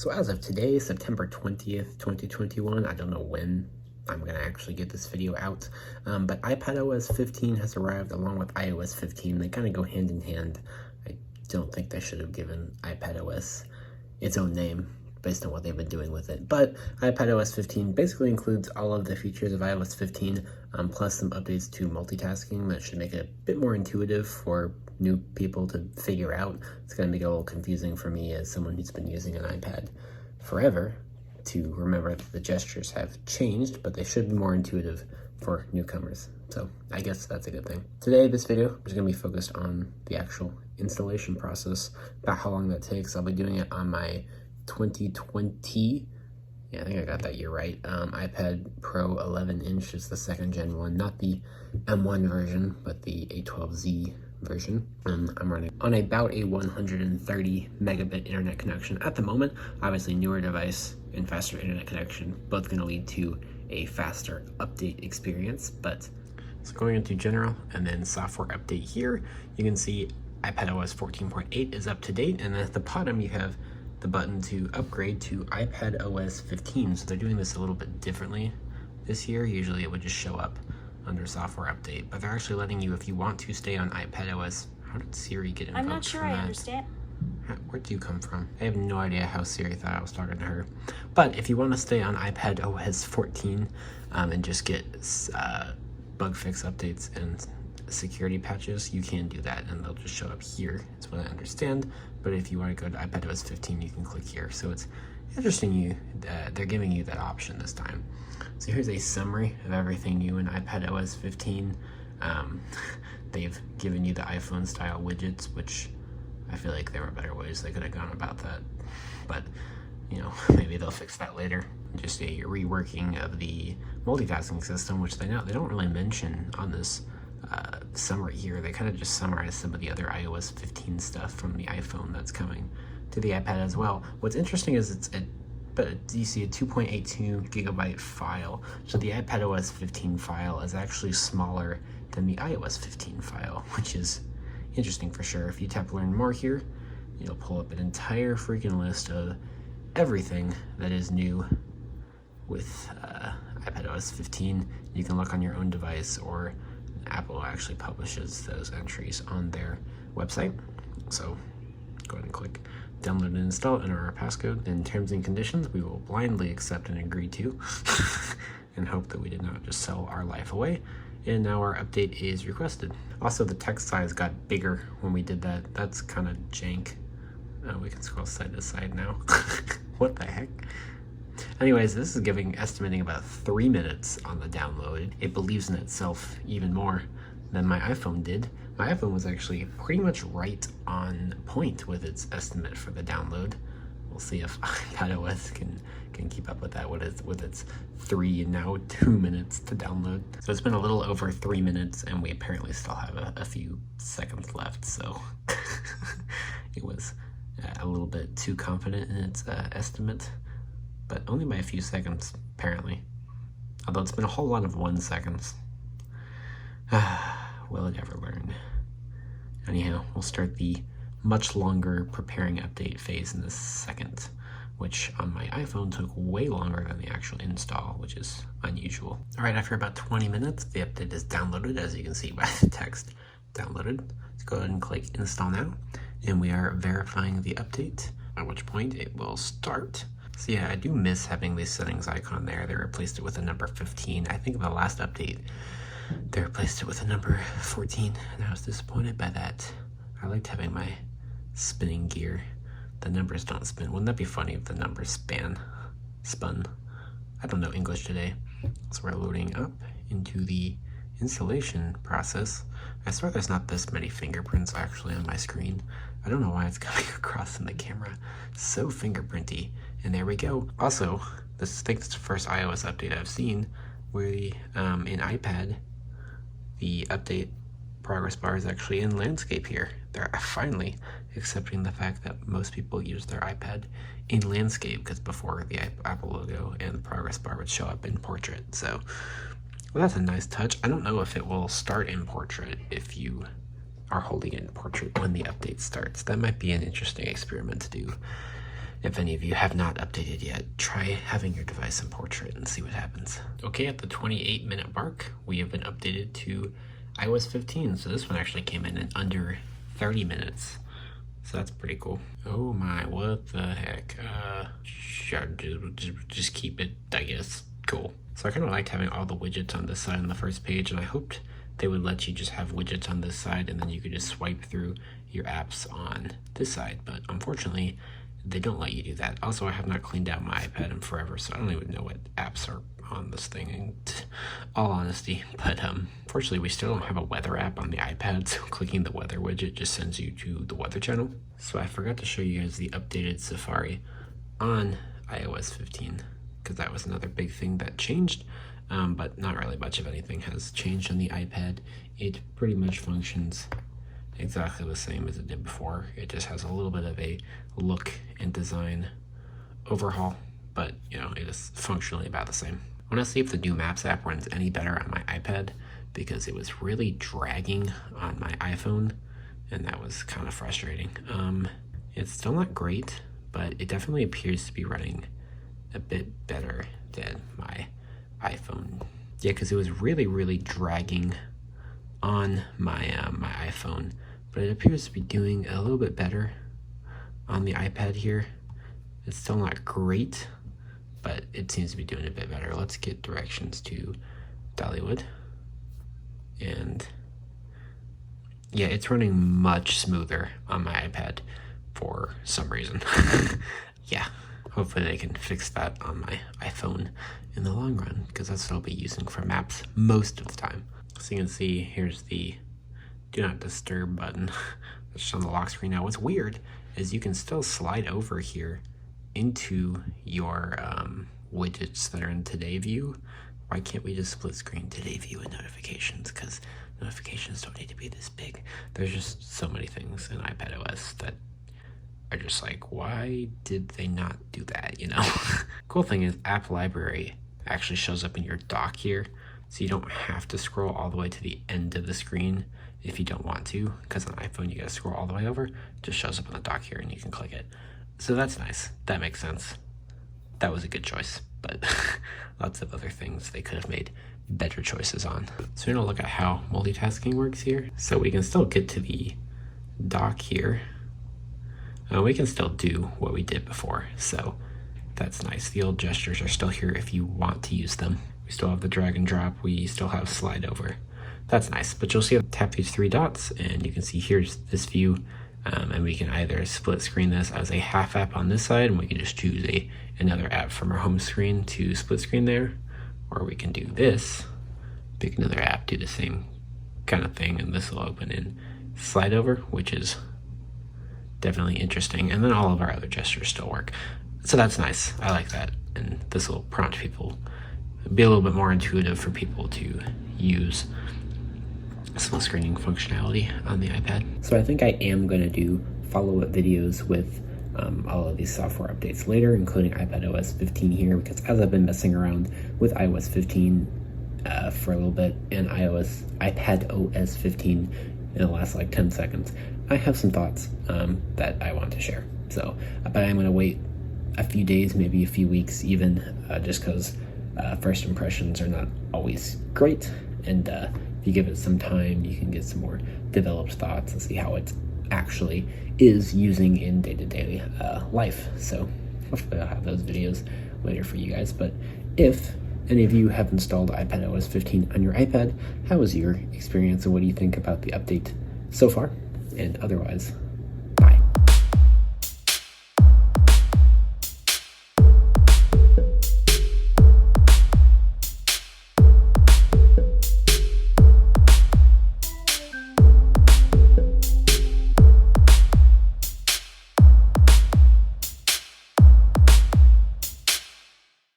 So as of today, September 20th, 2021, I don't know when I'm going to actually get this video out, but iPadOS 15 has arrived along with iOS 15. They kind of go hand in hand. I don't think they should have given iPadOS its own name based on what they've been doing with it. But iPadOS 15 basically includes all of the features of iOS 15, plus some updates to multitasking that should make it a bit more intuitive for new people to figure out. It's going to make it a little confusing for me as someone who's been using an iPad forever to remember that the gestures have changed, but they should be more intuitive for newcomers. So I guess that's a good thing. Today, this video is going to be focused on the actual installation process, about how long that takes. I'll be doing it on my 2020, yeah, I think I got that year right, iPad Pro 11-inch is the second gen one, not the M1 version, but the A12Z version. I'm running on about a 130 megabit internet connection at the moment. Obviously, newer device and faster internet connection, both going to lead to a faster update experience. But so going into general and then software update here, you can see iPadOS 14.8 is up to date, and at the bottom you have the button to upgrade to iPadOS 15. So they're doing this a little bit differently this year. Usually it would just show up under software update, but they're actually letting you, if you want to stay on iPadOS. How did Siri get invoked? I'm not sure I understand. Where'd you come from? I have no idea how Siri thought I was talking to her. But if you want to stay on iPadOS 14 and just get bug fix updates and security patches, you can do that, and they'll just show up here. That's what I understand. But if you want to go to iPadOS 15, you can click here. So it's interesting they're giving you that option this time. So here's a summary of everything new in iPadOS 15. They've given you the iPhone style widgets, which I feel like there were better ways they could have gone about that. But, you know, maybe they'll fix that later. Just a reworking of the multitasking system, which they don't really mention on this summary here. They kind of just summarize some of the other iOS 15 stuff from the iPhone that's coming to the iPad as well. What's interesting is but you see a 2.82 gigabyte file. So the iPadOS 15 file is actually smaller than the iOS 15 file, which is interesting for sure. If you tap learn more here, you'll pull up an entire freaking list of everything that is new with iPadOS 15. You can look on your own device, or Apple actually publishes those entries on their website. So go ahead and click download and install, enter our passcode. In terms and conditions, we will blindly accept and agree to and hope that we did not just sell our life away. And now our update is requested. Also, the text size got bigger when we did that. That's kind of jank. We can scroll side to side now. What the heck? Anyways, this is estimating about 3 minutes on the download. It believes in itself even more than my iPhone did. My iPhone was actually pretty much right on point with its estimate for the download. We'll see if iPadOS can keep up with that with its 3 and now 2 minutes to download. So it's been a little over 3 minutes, and we apparently still have a few seconds left. So it was a little bit too confident in its estimate, but only by a few seconds apparently. Although it's been a whole lot of 1 seconds. Will it ever learn? Anyhow, we'll start the much longer preparing update phase in this second, which on my iPhone took way longer than the actual install, which is unusual. All right, after about 20 minutes, the update is downloaded, as you can see by the text downloaded. Let's go ahead and click install now, and we are verifying the update, at which point it will start. So yeah, I do miss having the settings icon there. They replaced it with a number 15. I think the last update, they replaced it with a number 14, and I was disappointed by that. I liked having my spinning gear. The numbers don't spin. Wouldn't that be funny if the numbers spun? I don't know English today. So we're loading up into the installation process. I swear there's not this many fingerprints actually on my screen. I don't know why it's coming across in the camera. So fingerprinty. And there we go. Also, I think this is the first iOS update I've seen where in iPad, the update progress bar is actually in landscape here. They're finally accepting the fact that most people use their iPad in landscape, because before the Apple logo and the progress bar would show up in portrait. So, well, that's a nice touch. I don't know if it will start in portrait if you are holding it in portrait when the update starts. That might be an interesting experiment to do. if any of you have not updated yet, try having your device in portrait and see what happens. Okay, at the 28-minute mark, we have been updated to iOS 15. So this one actually came in under 30 minutes. So that's pretty cool. Oh my, what the heck? Just keep it, I guess. Cool. So I kind of liked having all the widgets on this side on the first page, and I hoped they would let you just have widgets on this side and then you could just swipe through your apps on this side. But unfortunately, they don't let you do that. Also, I have not cleaned out my iPad in forever, so I don't even know what apps are on this thing, in all honesty. But fortunately, we still don't have a weather app on the iPad, so clicking the weather widget just sends you to the weather channel. So I forgot to show you guys the updated Safari on iOS 15, because that was another big thing that changed, but not really much of anything has changed on the iPad. It pretty much functions exactly the same as it did before. It just has a little bit of a look and design overhaul, but you know, it is functionally about the same. I want to see if the new Maps app runs any better on my iPad, because it was really dragging on my iPhone, and that was kind of frustrating. It's still not great, but it definitely appears to be running a bit better than my iPhone. Yeah, because it was really dragging on my my iPhone, but it appears to be doing a little bit better on the iPad here. It's still not great, but it seems to be doing a bit better. Let's get directions to Dollywood, and yeah, it's running much smoother on my iPad for some reason. Yeah, hopefully they can fix that on my iPhone in the long run, because that's what I'll be using for maps most of the time. So you can see, here's the do not disturb button that's just on the lock screen now. What's weird is you can still slide over here into your widgets that are in Today View. Why can't we just split screen Today View and notifications? Because notifications don't need to be this big. There's just so many things in iPadOS that are just like, why did they not do that, you know? Cool thing is App Library actually shows up in your dock here, so you don't have to scroll all the way to the end of the screen if you don't want to, because on iPhone you gotta scroll all the way over. It just shows up in the dock here and you can click it. So that's nice. That makes sense. That was a good choice, but lots of other things they could have made better choices on. So we're gonna look at how multitasking works here. So we can still get to the dock here. We can still do what we did before, so that's nice. The old gestures are still here if you want to use them. We still have the drag and drop. We still have slide over. That's nice, but you'll see I tap these three dots and you can see here's this view, and we can either split screen this as a half app on this side, and we can just choose another app from our home screen to split screen there, or we can do this, pick another app, do the same kind of thing, and this will open in slide over, which is definitely interesting. And then all of our other gestures still work. So that's nice. I like that. And this will prompt people, be a little bit more intuitive for people to use split screening functionality on the iPad. So I think I am going to do follow-up videos with all of these software updates later, including iPadOS 15 here, because as I've been messing around with iOS 15 for a little bit and iPadOS 15 in the last like 10 seconds, I have some thoughts that I want to share. So, but I'm going to wait a few days, maybe a few weeks even, just because first impressions are not always great. And if you give it some time, you can get some more developed thoughts and see how it actually is using in day-to-day life. So hopefully I'll have those videos later for you guys. But if any of you have installed iPadOS 15 on your iPad, how was your experience and what do you think about the update so far? And otherwise,